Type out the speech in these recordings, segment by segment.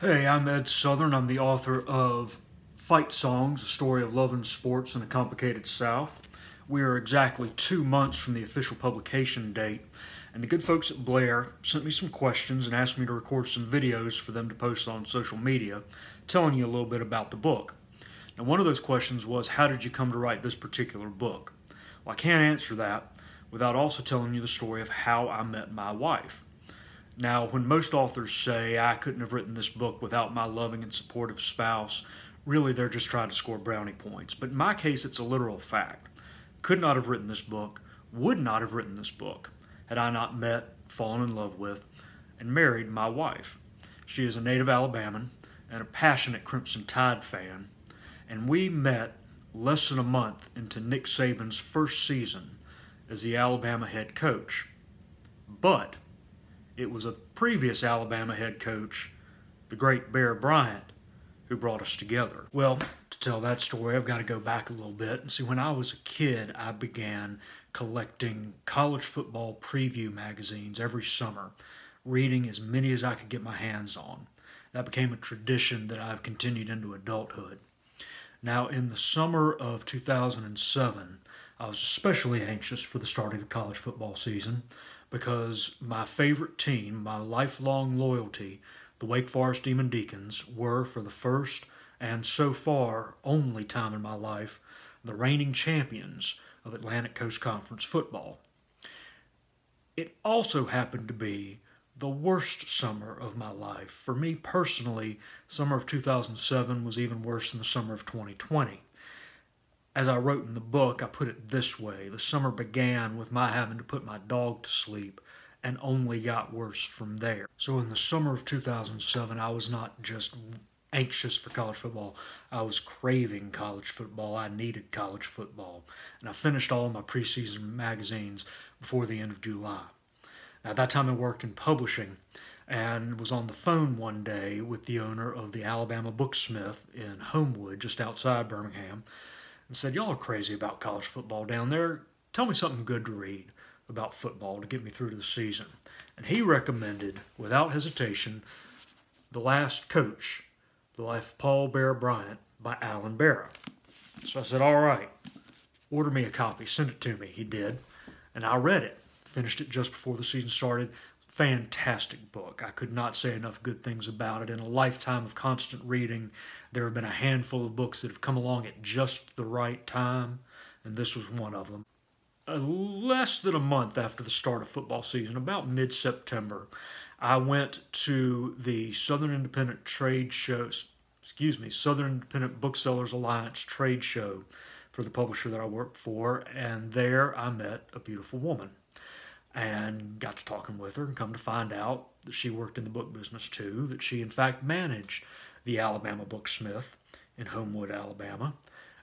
Hey, I'm Ed Southern. I'm the author of Fight Songs, a story of love and sports in a complicated South. We are exactly 2 months from the official publication date, and the good folks at Blair sent me some questions and asked me to record some videos for them to post on social media, telling you a little bit about the book. Now, one of those questions was, how did you come to write this particular book? Well, I can't answer that without also telling you the story of how I met my wife. Now, when most authors say, I couldn't have written this book without my loving and supportive spouse, really they're just trying to score brownie points. But in my case, it's a literal fact. Could not have written this book, would not have written this book, had I not met, fallen in love with, and married my wife. She is a native Alabaman and a passionate Clemson Tide fan, and we met less than a month into Nick Saban's first season as the Alabama head coach. But it was a previous Alabama head coach, the great Bear Bryant, who brought us together. Well, to tell that story, I've got to go back a little bit and see. When I was a kid, I began collecting college football preview magazines every summer, reading as many as I could get my hands on. That became a tradition that I've continued into adulthood. Now, in the summer of 2007, I was especially anxious for the start of the college football season because my favorite team, my lifelong loyalty, the Wake Forest Deacons, were, for the first and so far only time in my life, the reigning champions of Atlantic Coast Conference football. It also happened to be the worst summer of my life. For me personally, summer of 2007 was even worse than the summer of 2020. As I wrote in the book, I put it this way: the summer began with my having to put my dog to sleep and only got worse from there. So in the summer of 2007, I was not just anxious for college football. I was craving college football. I needed college football. And I finished all of my preseason magazines before the end of July. Now, at that time I worked in publishing and was on the phone one day with the owner of the Alabama Booksmith in Homewood, just outside Birmingham, and said, "Y'all are crazy about college football down there. Tell me something good to read about football to get me through to the season." And he recommended, without hesitation, The Last Coach, The Life of Paul Bear Bryant by Alan Barra. So I said, all right, order me a copy, send it to me. He did, and I read it. Finished it just before the season started. Fantastic book. I could not say enough good things about it. In a lifetime of constant reading, there have been a handful of books that have come along at just the right time, and this was one of them. Less than a month after the start of football season, about mid-September, I went to the Southern Independent Southern Independent Booksellers Alliance trade show for the publisher that I worked for, and there I met a beautiful woman and got to talking with her, and come to find out that she worked in the book business too, that she in fact managed the Alabama Booksmith in Homewood, Alabama,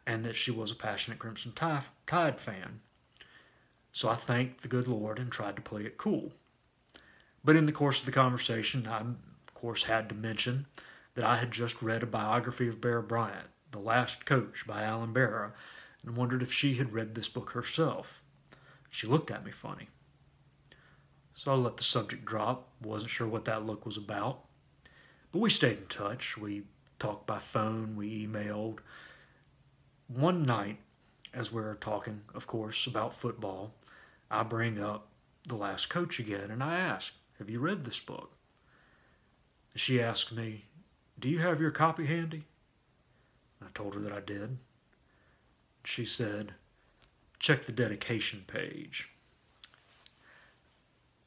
and that she was a passionate Clemson Tide fan. So I thanked the good Lord and tried to play it cool. But in the course of the conversation, I, of course, had to mention that I had just read a biography of Bear Bryant, The Last Coach by Alan Barra, and wondered if she had read this book herself. She looked at me funny. So I let the subject drop. Wasn't sure what that look was about. But we stayed in touch. We talked by phone. We emailed. One night, as we were talking, of course, about football, I bring up The Last Coach again, and I ask, have you read this book? She asked me, do you have your copy handy? I told her that I did. She said, check the dedication page.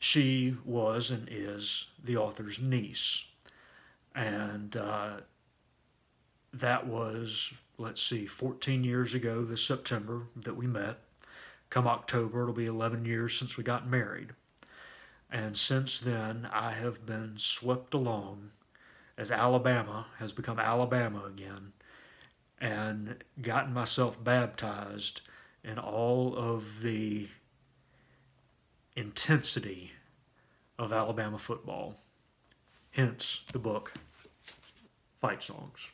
She was and is the author's niece. And that was, 14 years ago this September that we met. Come October, it'll be 11 years since we got married. And since then, I have been swept along as Alabama has become Alabama again, and gotten myself baptized in all of the intensity of Alabama football. Hence the book, Fight Songs.